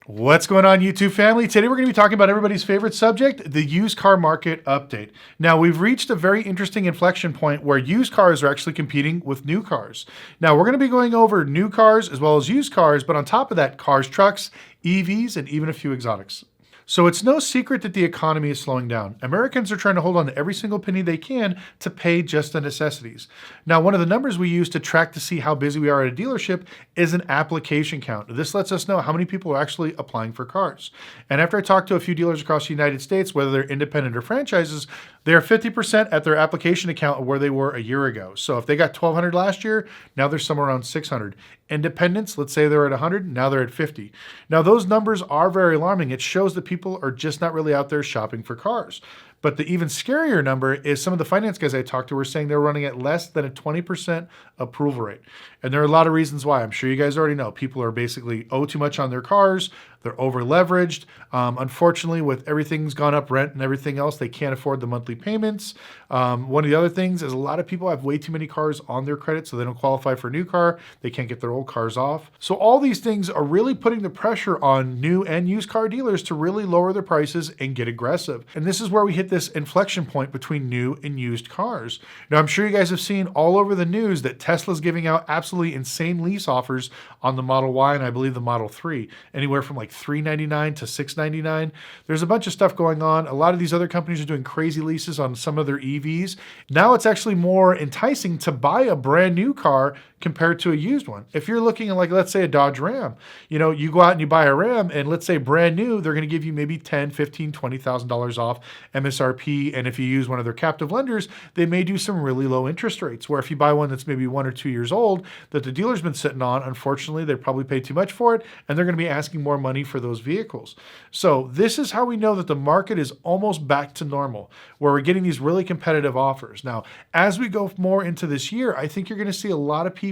What's going on, YouTube family? Today we're going to be talking about everybody's favorite subject, the used car market update. Now, we've reached a very interesting inflection point where used cars are actually competing with new cars. Now, we're going to be going over new cars as well as used cars, but on top of that, cars, trucks, EVs, and even a few exotics. So it's no secret that the economy is slowing down. Americans are trying to hold on to every single penny they can to pay just the necessities. Now, one of the numbers we use to track to see how busy we are at a dealership is an application count. This lets us know how many people are actually applying for cars. And after I talked to a few dealers across the United States, whether they're independent or franchises, they are 50% at their application account of where they were a year ago. So if they got 1,200 last year, now they're somewhere around 600. Independents, let's say they're at 100, now they're at 50. Now those numbers are very alarming. It shows that people are just not really out there shopping for cars. But the even scarier number is some of the finance guys I talked to were saying they're running at less than a 20% approval rate. And there are a lot of reasons why. I'm sure you guys already know. People are basically owe too much on their cars. They're over leveraged. Unfortunately, with everything's gone up, rent and everything else, they can't afford the monthly payments. One of the other things is a lot of people have way too many cars on their credit, so they don't qualify for a new car. They can't get their old cars off. So all these things are really putting the pressure on new and used car dealers to really lower their prices and get aggressive. And this is where we hit this inflection point between new and used cars. Now, I'm sure you guys have seen all over the news that Tesla's giving out absolutely insane lease offers on the Model Y and I believe the Model 3, anywhere from like $399 to $699. There's a bunch of stuff going on. A lot of these other companies are doing crazy leases on some of their EVs. Now it's actually more enticing to buy a brand new car compared to a used one. If you're looking at, like, let's say a Dodge Ram, you go out and you buy a Ram and let's say brand new, they're going to give you maybe $10,000, $15,000, $20,000 off MSRP. And if you use one of their captive lenders, they may do some really low interest rates, where if you buy one that's maybe 1 or 2 years old that the dealer's been sitting on, unfortunately, they probably paid too much for it and they're going to be asking more money for those vehicles. So this is how we know that the market is almost back to normal, where we're getting these really competitive offers. Now, as we go more into this year, I think you're going to see a lot of people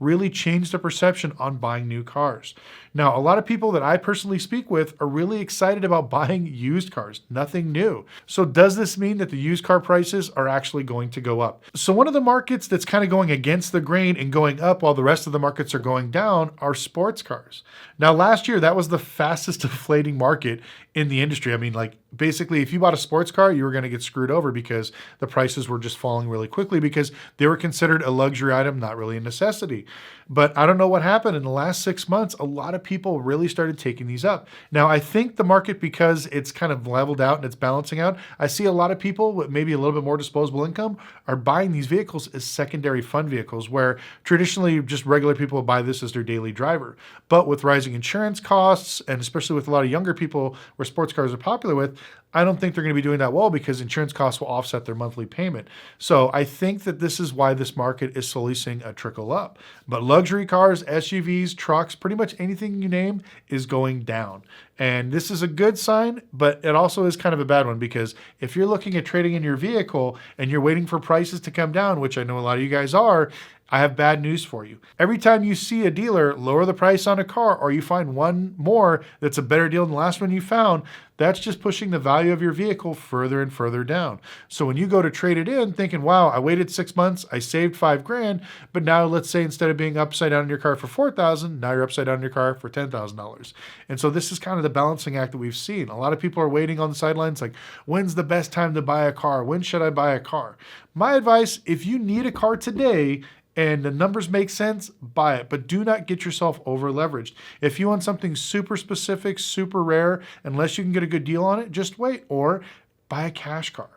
really change their perception on buying new cars. Now, a lot of people that I personally speak with are really excited about buying used cars, nothing new. So does this mean that the used car prices are actually going to go up? So one of the markets that's kind of going against the grain and going up while the rest of the markets are going down are sports cars. Now, last year, that was the fastest deflating market in the industry. I mean, like, basically, if you bought a sports car, you were going to get screwed over because the prices were just falling really quickly because they were considered a luxury item, not really a necessity. But I don't know what happened in the last 6 months. A lot of people really started taking these up. Now, I think the market, because it's kind of leveled out and it's balancing out, I see a lot of people with maybe a little bit more disposable income are buying these vehicles as secondary fun vehicles, where traditionally just regular people would buy this as their daily driver. But with rising insurance costs, and especially with a lot of younger people where sports cars are popular with, I don't think they're going to be doing that well because insurance costs will offset their monthly payment. So I think that this is why this market is slowly seeing a trickle up. But luxury cars, SUVs, trucks, pretty much anything you name is going down. And this is a good sign, but it also is kind of a bad one, because if you're looking at trading in your vehicle and you're waiting for prices to come down, which I know a lot of you guys are, I have bad news for you. Every time you see a dealer lower the price on a car, or you find one more that's a better deal than the last one you found, that's just pushing the value of your vehicle further and further down. So when you go to trade it in thinking, wow, I waited 6 months, I saved $5,000, but now let's say instead of being upside down in your car for $4,000, now you're upside down in your car for $10,000. And so this is kind of the balancing act that we've seen. A lot of people are waiting on the sidelines like, when's the best time to buy a car? When should I buy a car? My advice, if you need a car today, and the numbers make sense, buy it. But do not get yourself over leveraged. If you want something super specific, super rare, unless you can get a good deal on it, just wait, or buy a cash car.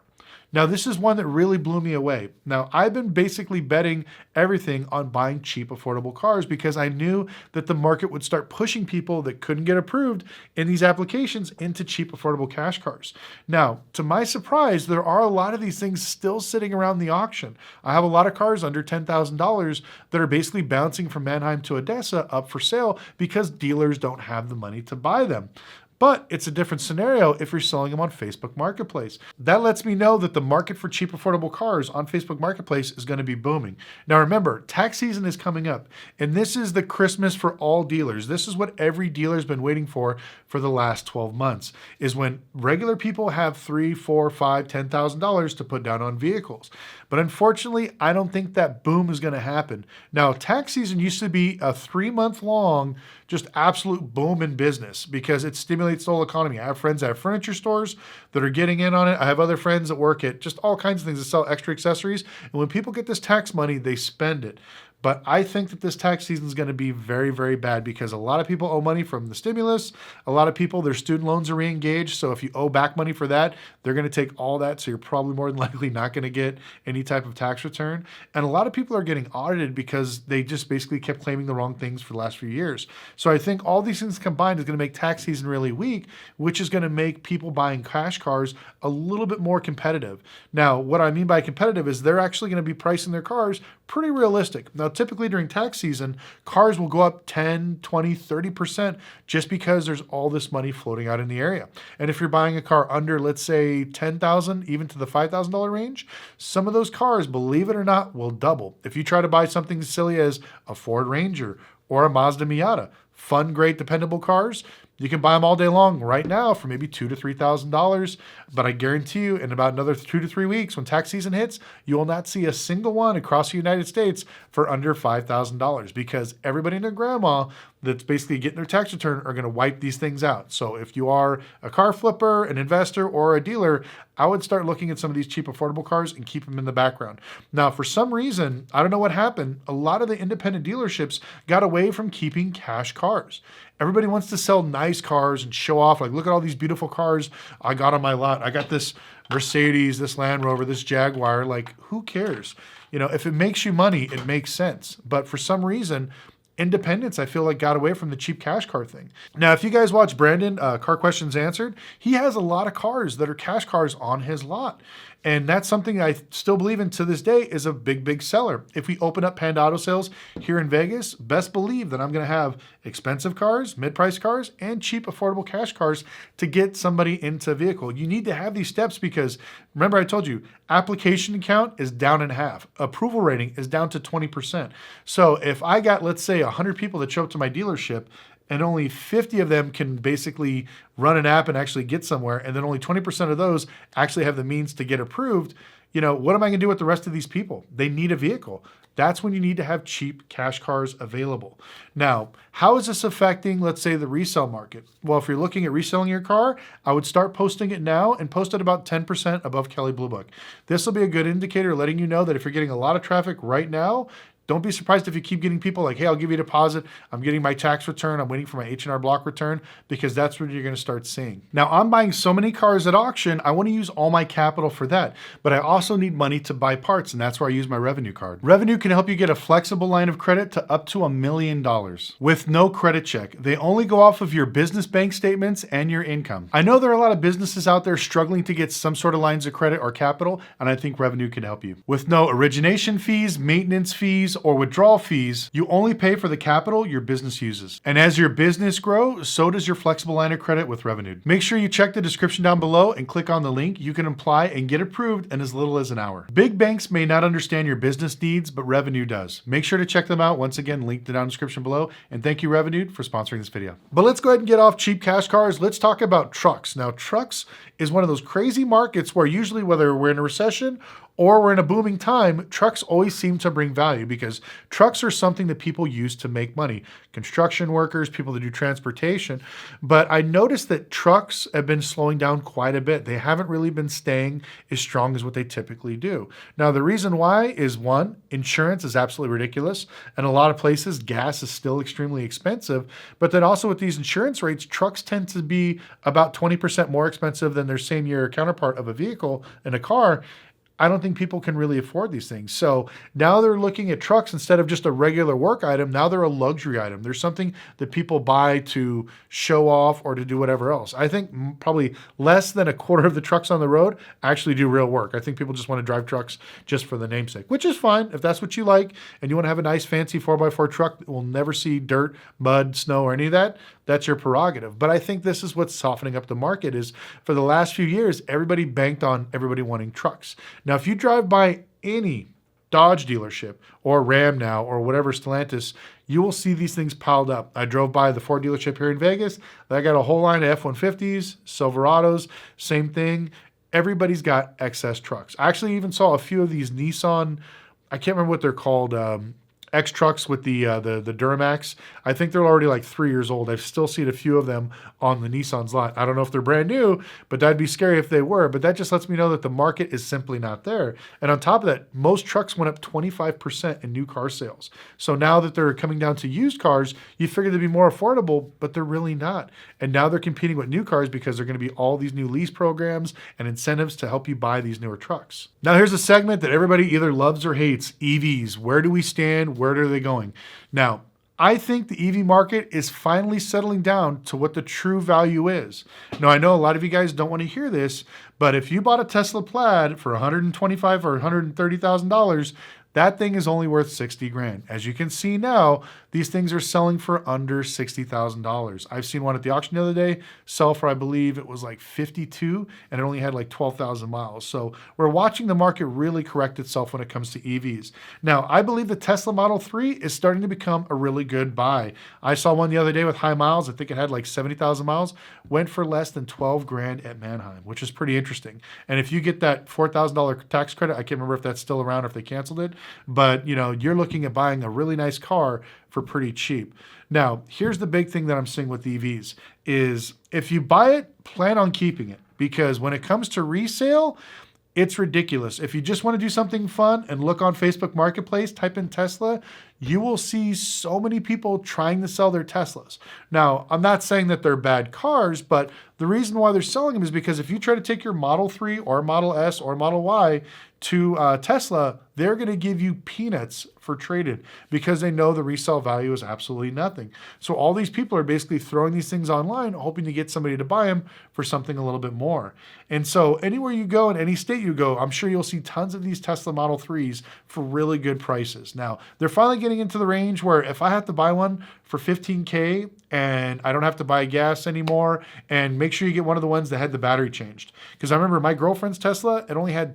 Now, this is one that really blew me away. Now, I've been basically betting everything on buying cheap, affordable cars because I knew that the market would start pushing people that couldn't get approved in these applications into cheap, affordable cash cars. Now, to my surprise, there are a lot of these things still sitting around the auction. I have a lot of cars under $10,000 that are basically bouncing from Manheim to Odessa up for sale because dealers don't have the money to buy them. But it's a different scenario if you're selling them on Facebook Marketplace. That lets me know that the market for cheap, affordable cars on Facebook Marketplace is going to be booming. Now remember, tax season is coming up, and this is the Christmas for all dealers. This is what every dealer's been waiting for the last 12 months, is when regular people have $3,000, $4,000, $5,000, $10,000 to put down on vehicles. But unfortunately, I don't think that boom is going to happen. Now, tax season used to be a 3-month long, just absolute boom in business because it stimulates the whole economy. I have friends that have furniture stores that are getting in on it. I have other friends that work at just all kinds of things that sell extra accessories. And when people get this tax money, they spend it. But I think that this tax season is going to be very, very bad because a lot of people owe money from the stimulus. A lot of people, their student loans are re-engaged. So if you owe back money for that, they're going to take all that. So you're probably more than likely not going to get any type of tax return. And a lot of people are getting audited because they just basically kept claiming the wrong things for the last few years. So I think all these things combined is going to make tax season really weak, which is going to make people buying cash cars a little bit more competitive. Now, what I mean by competitive is they're actually going to be pricing their cars pretty realistic. Now, typically during tax season, cars will go up 10, 20, 30% just because there's all this money floating out in the area. And if you're buying a car under, let's say, $10,000, even to the $5,000 range, some of those cars, believe it or not, will double. If you try to buy something as silly as a Ford Ranger or a Mazda Miata, fun, great, dependable cars, you can buy them all day long right now for maybe $2,000 to $3,000. But I guarantee you in about another 2 to 3 weeks, when tax season hits, you will not see a single one across the United States for under $5,000 because everybody and their grandma that's basically getting their tax return are going to wipe these things out. So if you are a car flipper, an investor, or a dealer, I would start looking at some of these cheap, affordable cars and keep them in the background. Now, for some reason, I don't know what happened, a lot of the independent dealerships got away from keeping cash cars. Everybody wants to sell nice cars and show off, like, look at all these beautiful cars I got on my lot. I got this Mercedes, this Land Rover, this Jaguar. Like, who cares? You know, if it makes you money, it makes sense. But for some reason, independents, I feel like, got away from the cheap cash car thing. Now, if you guys watch Brandon, Car Questions Answered, he has a lot of cars that are cash cars on his lot. And that's something I still believe in to this day is a big, big seller. If we open up Panda Auto Sales here in Vegas, best believe that I'm going to have expensive cars, mid-price cars, and cheap, affordable cash cars to get somebody into a vehicle. You need to have these steps because remember I told you, application count is down in half. Approval rating is down to 20%. So if I got, let's say, 100 people that show up to my dealership and only 50 of them can basically run an app and actually get somewhere, and then only 20% of those actually have the means to get approved, you know, what am I going to do with the rest of these people? They need a vehicle. That's when you need to have cheap cash cars available. Now, how is this affecting, let's say, the resale market? Well, if you're looking at reselling your car, I would start posting it now and post it about 10% above Kelley Blue Book. This will be a good indicator letting you know that if you're getting a lot of traffic right now, don't be surprised if you keep getting people like, hey, I'll give you a deposit. I'm getting my tax return. I'm waiting for my H&R Block return, because that's what you're going to start seeing. Now, I'm buying so many cars at auction. I want to use all my capital for that, but I also need money to buy parts, and that's where I use my Revenue card. Revenue can help you get a flexible line of credit to up to $1 million with no credit check. They only go off of your business bank statements and your income. I know there are a lot of businesses out there struggling to get some sort of lines of credit or capital, and I think Revenue can help you. With no origination fees, maintenance fees, or withdrawal fees, you only pay for the capital your business uses. And as your business grows, so does your flexible line of credit with Revenue. Make sure you check the description down below and click on the link. You can apply and get approved in as little as an hour. Big banks may not understand your business needs, but Revenue does. Make sure to check them out. Once again, link down in the description below. And thank you, Revenue, for sponsoring this video. But let's go ahead and get off cheap cash cars. Let's talk about trucks. Now, trucks is one of those crazy markets where usually, whether we're in a recession or we're in a booming time, trucks always seem to bring value because trucks are something that people use to make money. Construction workers, people that do transportation. But I noticed that trucks have been slowing down quite a bit. They haven't really been staying as strong as what they typically do. Now, the reason why is, one, insurance is absolutely ridiculous. And a lot of places, gas is still extremely expensive. But then also with these insurance rates, trucks tend to be about 20% more expensive than their same year counterpart of a vehicle in a car. I don't think people can really afford these things. So now they're looking at trucks instead of just a regular work item. Now they're a luxury item. They're something that people buy to show off or to do whatever else. I think probably less than a quarter of the trucks on the road actually do real work. I think people just want to drive trucks just for the namesake, which is fine. If that's what you like and you want to have a nice fancy 4x4 truck that will never see dirt, mud, snow, or any of that, that's your prerogative. But I think this is what's softening up the market is for the last few years, everybody banked on everybody wanting trucks. Now, if you drive by any Dodge dealership or Ram now or whatever Stellantis, you will see these things piled up. I drove by the Ford dealership here in Vegas. They got a whole line of F-150s, Silverados, same thing. everybody's got excess trucks. I actually even saw a few of these Nissan, I can't remember what they're called, X trucks with the Duramax. I think they're already like 3 years old. I've still seen a few of them on the Nissan's lot. I don't know if they're brand new, but that'd be scary if they were. But that just lets me know that the market is simply not there. And on top of that, most trucks went up 25% in new car sales. So now that they're coming down to used cars, you figure they'd be more affordable, but they're really not. And now they're competing with new cars because they're going to be all these new lease programs and incentives to help you buy these newer trucks. Now here's a segment that everybody either loves or hates: EVs. Where do we stand? Where are they going? Now, I think the EV market is finally settling down to what the true value is. Now, I know a lot of you guys don't want to hear this, but if you bought a Tesla Plaid for $125,000 or $130,000, that thing is only worth 60 grand. As you can see now, these things are selling for under $60,000. I've seen one at the auction the other day sell for, I believe it was like 52, and it only had like 12,000 miles. So we're watching the market really correct itself when it comes to EVs. Now, I believe the Tesla Model 3 is starting to become a really good buy. I saw one the other day with high miles. I think it had like 70,000 miles, went for less than 12 grand at Manheim, which is pretty interesting. And if you get that $4,000 tax credit, I can't remember if that's still around or if they canceled it, but you're looking at buying a really nice car for pretty cheap. Now, here's the big thing that I'm seeing with EVs is if you buy it, plan on keeping it, because when it comes to resale, it's ridiculous. If you just want to do something fun and look on Facebook Marketplace, type in Tesla, you will see so many people trying to sell their Teslas. Now, I'm not saying that they're bad cars, but the reason why they're selling them is because if you try to take your Model 3 or Model S or Model Y to Tesla, they're going to give you peanuts for trade-in because they know the resale value is absolutely nothing. So all these people are basically throwing these things online, hoping to get somebody to buy them for something a little bit more. And so anywhere you go, in any state you go, I'm sure you'll see tons of these Tesla Model 3s for really good prices. Now, they're finally getting into the range where if I have to buy one for $15K and I don't have to buy gas anymore, and make sure you get one of the ones that had the battery changed. Because I remember my girlfriend's Tesla, it only had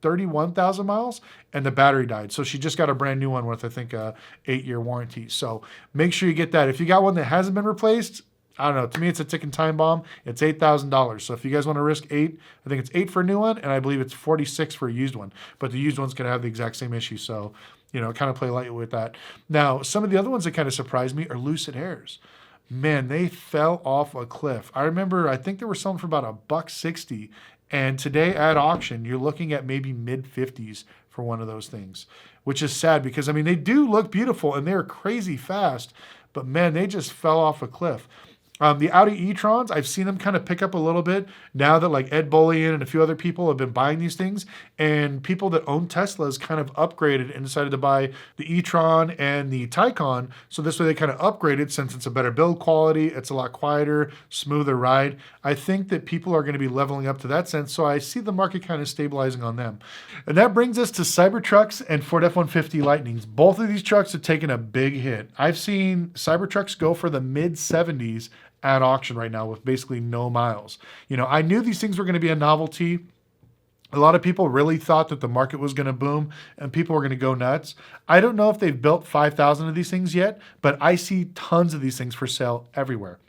31,000 miles and the battery died. So she just got a brand new one with, I think, a 8-year warranty. So make sure you get that. If you got one that hasn't been replaced, I don't know. To me, it's a ticking time bomb. It's $8,000. So if you guys want to risk 8, I think it's 8 for a new one, and I believe it's 46 for a used one. But the used one's going to have the exact same issue. So, kind of play light with that. Now, some of the other ones that kind of surprised me are Lucid Airs. Man, they fell off a cliff. I remember, I think they were selling for about $160. And today at auction, you're looking at maybe mid-50s for one of those things, which is sad because, they do look beautiful and they're crazy fast, but man, they just fell off a cliff. The Audi e-trons, I've seen them kind of pick up a little bit now that like Ed Bolian and a few other people have been buying these things, and people that own Teslas kind of upgraded and decided to buy the e-tron and the Taycan. So this way they kind of upgraded since it's a better build quality, it's a lot quieter, smoother ride. I think that people are going to be leveling up to that sense, so I see the market kind of stabilizing on them. And that brings us to Cybertrucks and Ford F-150 Lightnings. Both of these trucks have taken a big hit. I've seen Cybertrucks go for the mid-70s at auction right now with basically no miles. I knew these things were going to be a novelty. A lot of people really thought that the market was going to boom and people were going to go nuts. I don't know if they've built 5,000 of these things yet, but I see tons of these things for sale everywhere.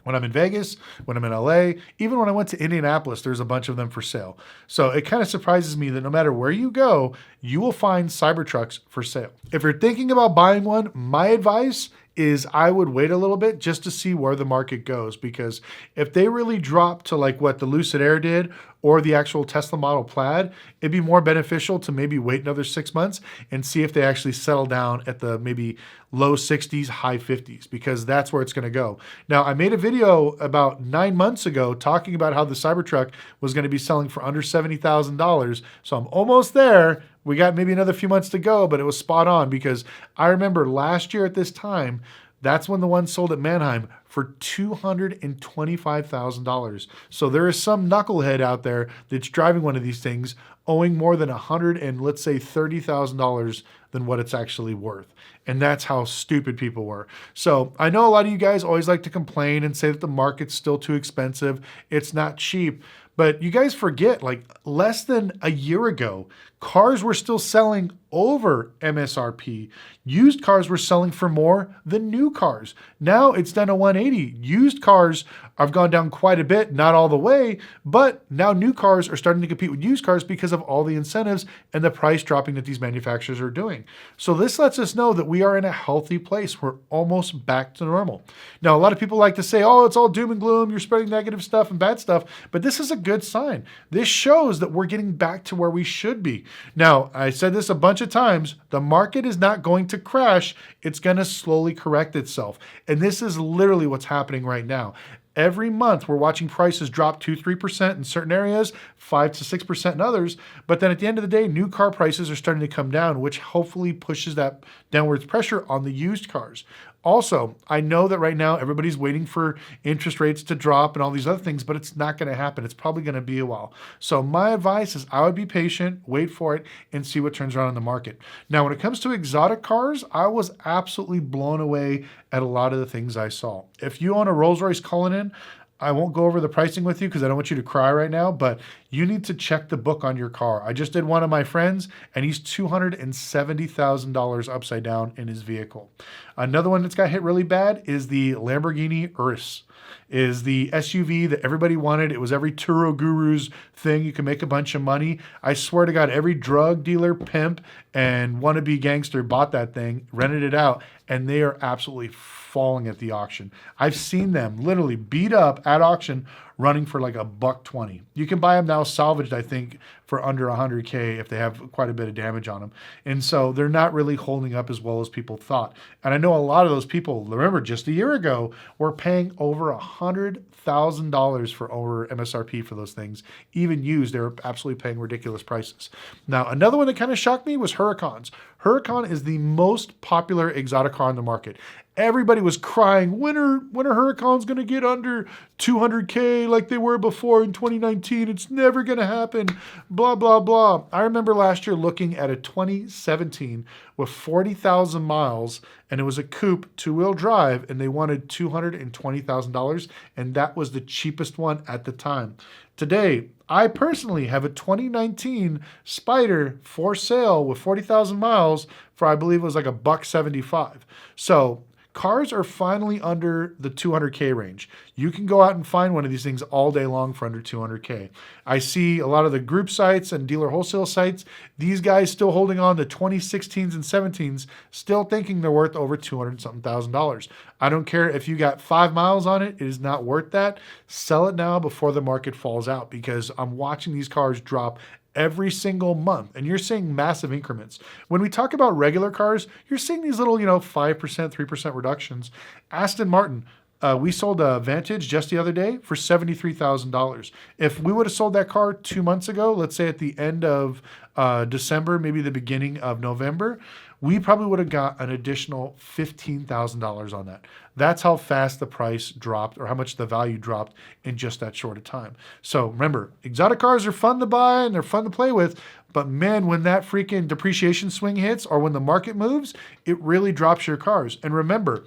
When I'm in Vegas, when I'm in LA, even when I went to Indianapolis, there's a bunch of them for sale. So it kind of surprises me that no matter where you go, you will find Cybertrucks for sale. If you're thinking about buying one, my advice is I would wait a little bit just to see where the market goes, because if they really drop to like what the Lucid Air did or the actual Tesla Model Plaid, it'd be more beneficial to maybe wait another 6 months and see if they actually settle down at the maybe low 60s, high 50s, because that's where it's going to go. Now, I made a video about 9 months ago talking about how the Cybertruck was going to be selling for under $70,000. So I'm almost there. We got maybe another few months to go, but it was spot on, because I remember last year at this time, that's when the one sold at Manheim for $225,000. So there is some knucklehead out there that's driving one of these things owing more than $100,000 and let's say $30,000 than what it's actually worth. And that's how stupid people were. So I know a lot of you guys always like to complain and say that the market's still too expensive. It's not cheap. But you guys forget, like less than a year ago, cars were still selling over MSRP. Used cars were selling for more than new cars. Now it's done a 180. Used cars have gone down quite a bit, not all the way, but now new cars are starting to compete with used cars because of all the incentives and the price dropping that these manufacturers are doing. So this lets us know that we are in a healthy place. We're almost back to normal. Now, a lot of people like to say, oh, it's all doom and gloom. You're spreading negative stuff and bad stuff, but this is a good sign. This shows that we're getting back to where we should be. Now, I said this a bunch of times, the market is not going to crash. It's going to slowly correct itself. And this is literally what's happening right now. Every month, we're watching prices drop 2-3% in certain areas, 5 to 6% in others. But then at the end of the day, new car prices are starting to come down, which hopefully pushes that downwards pressure on the used cars. Also, I know that right now everybody's waiting for interest rates to drop and all these other things, but it's not going to happen. It's probably going to be a while. So my advice is I would be patient, wait for it, and see what turns around in the market. Now, when it comes to exotic cars, I was absolutely blown away at a lot of the things I saw. If you own a Rolls-Royce Cullinan, I won't go over the pricing with you because I don't want you to cry right now, but you need to check the book on your car. I just did one of my friends, and he's $270,000 upside down in his vehicle. Another one that's got hit really bad is the Lamborghini Urus. Is the SUV that everybody wanted. It was every Turo guru's thing. You can make a bunch of money. I swear to God, every drug dealer, pimp, and wannabe gangster bought that thing, rented it out, and they are absolutely falling at the auction. I've seen them literally beat up at auction running for like $120. You can buy them now salvaged, I think, for under $100K if they have quite a bit of damage on them. And so they're not really holding up as well as people thought. And I know a lot of those people, remember just a year ago, were paying over $100,000 for over MSRP for those things. Even used, they were absolutely paying ridiculous prices. Now, another one that kind of shocked me was Huracans. Huracan is the most popular exotic car on the market. Everybody was crying, when are Huracans going to get under 200K like they were before in 2019? It's never going to happen, blah, blah, blah. I remember last year looking at a 2017 with 40,000 miles, and it was a coupe, two-wheel drive, and they wanted $220,000, and that was the cheapest one at the time. Today, I personally have a 2019 Spider for sale with 40,000 miles for, I believe it was like $175. So cars are finally under the 200K range. You can go out and find one of these things all day long for under 200K. I see a lot of the group sites and dealer wholesale sites, these guys still holding on to 2016s and 17s, still thinking they're worth over $200,000. I don't care if you got 5 miles on it, it is not worth that. Sell it now before the market falls out, because I'm watching these cars drop every single month, and you're seeing massive increments. When we talk about regular cars, you're seeing these little, 5%, 3% reductions. Aston Martin, we sold a Vantage just the other day for $73,000. If we would have sold that car 2 months ago, let's say at the end of December, maybe the beginning of November, we probably would have got an additional $15,000 on that. That's how fast the price dropped, or how much the value dropped in just that short a time. So remember, exotic cars are fun to buy and they're fun to play with, but man, when that freaking depreciation swing hits or when the market moves, it really drops your cars. And remember,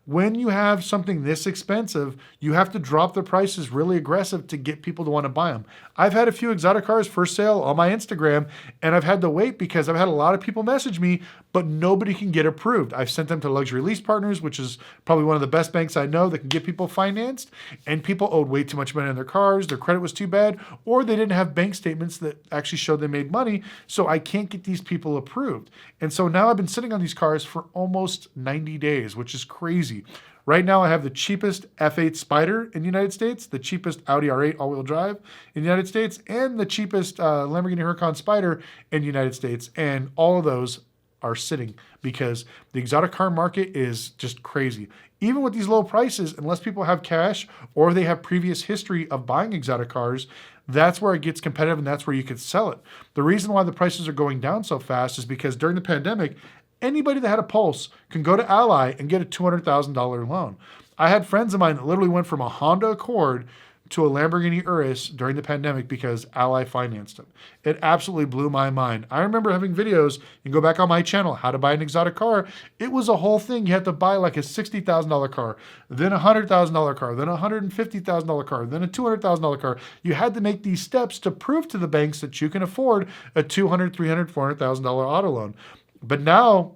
when you have something this expensive, you have to drop the prices really aggressive to get people to want to buy them. I've had a few exotic cars for sale on my Instagram, and I've had to wait because I've had a lot of people message me, but nobody can get approved. I've sent them to Luxury Lease Partners, which is probably one of the best banks I know that can get people financed, and people owed way too much money on their cars, their credit was too bad, or they didn't have bank statements that actually showed they made money, so I can't get these people approved. And so now I've been sitting on these cars for almost 90 days, which is crazy. Right now, I have the cheapest F8 Spider in the United States, the cheapest Audi R8 all-wheel drive in the United States, and the cheapest Lamborghini Huracan Spider in the United States. And all of those are sitting because the exotic car market is just crazy. Even with these low prices, unless people have cash or they have previous history of buying exotic cars, that's where it gets competitive and that's where you could sell it. The reason why the prices are going down so fast is because during the pandemic, anybody that had a pulse can go to Ally and get a $200,000 loan. I had friends of mine that literally went from a Honda Accord to a Lamborghini Urus during the pandemic because Ally financed them. It absolutely blew my mind. I remember having videos, you can go back on my channel, how to buy an exotic car. It was a whole thing. You had to buy like a $60,000 car, then a $100,000 car, then a $150,000 car, then a $200,000 car. You had to make these steps to prove to the banks that you can afford a $200,000, $300,000, $400,000 auto loan. But now,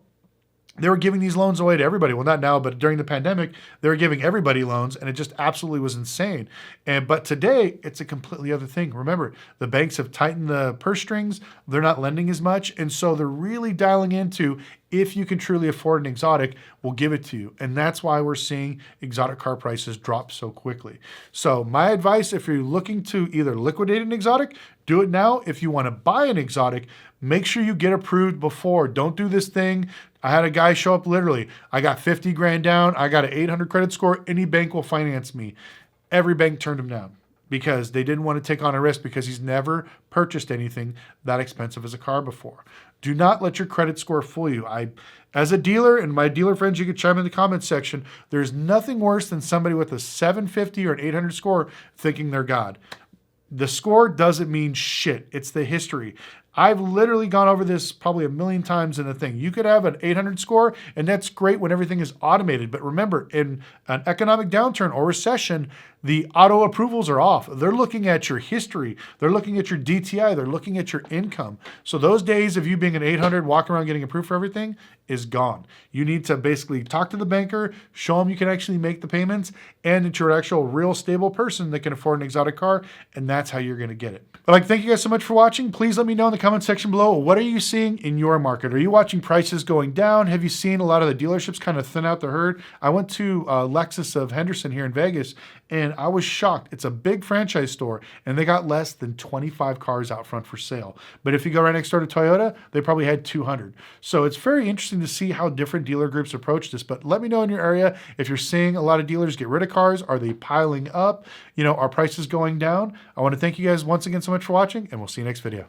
they were giving these loans away to everybody. Well, not now, but during the pandemic, they were giving everybody loans, and it just absolutely was insane. But today, it's a completely other thing. Remember, the banks have tightened the purse strings. They're not lending as much, and so they're really dialing into, if you can truly afford an exotic, we'll give it to you. And that's why we're seeing exotic car prices drop so quickly. So my advice, if you're looking to either liquidate an exotic, do it now. If you want to buy an exotic, make sure you get approved before. Don't do this thing. I had a guy show up literally, I got 50 grand down, I got an 800 credit score, any bank will finance me. Every bank turned him down because they didn't want to take on a risk because he's never purchased anything that expensive as a car before. Do not let your credit score fool you. As a dealer, and my dealer friends, you can chime in the comments section, there's nothing worse than somebody with a 750 or an 800 score thinking they're God. The score doesn't mean shit. It's the history. I've literally gone over this probably a million times in the thing. You could have an 800 score, and that's great when everything is automated. But remember, in an economic downturn or recession, the auto approvals are off. They're looking at your history. They're looking at your DTI. They're looking at your income. So those days of you being an 800, walking around getting approved for everything is gone. You need to basically talk to the banker, show them you can actually make the payments, and that you're an actual real stable person that can afford an exotic car, and that's how you're going to get it. I'd like to thank you guys so much for watching. Please let me know in the comment section below, what are you seeing in your market? Are you watching prices going down? Have you seen a lot of the dealerships kind of thin out the herd? I went to Lexus of Henderson here in Vegas, and I was shocked. It's a big franchise store, and they got less than 25 cars out front for sale. But if you go right next door to Toyota, they probably had 200. So it's very interesting to see how different dealer groups approach this. But let me know in your area if you're seeing a lot of dealers get rid of cars. Are they piling up? Are prices going down? I want to thank you guys once again so much for watching, and we'll see you next video.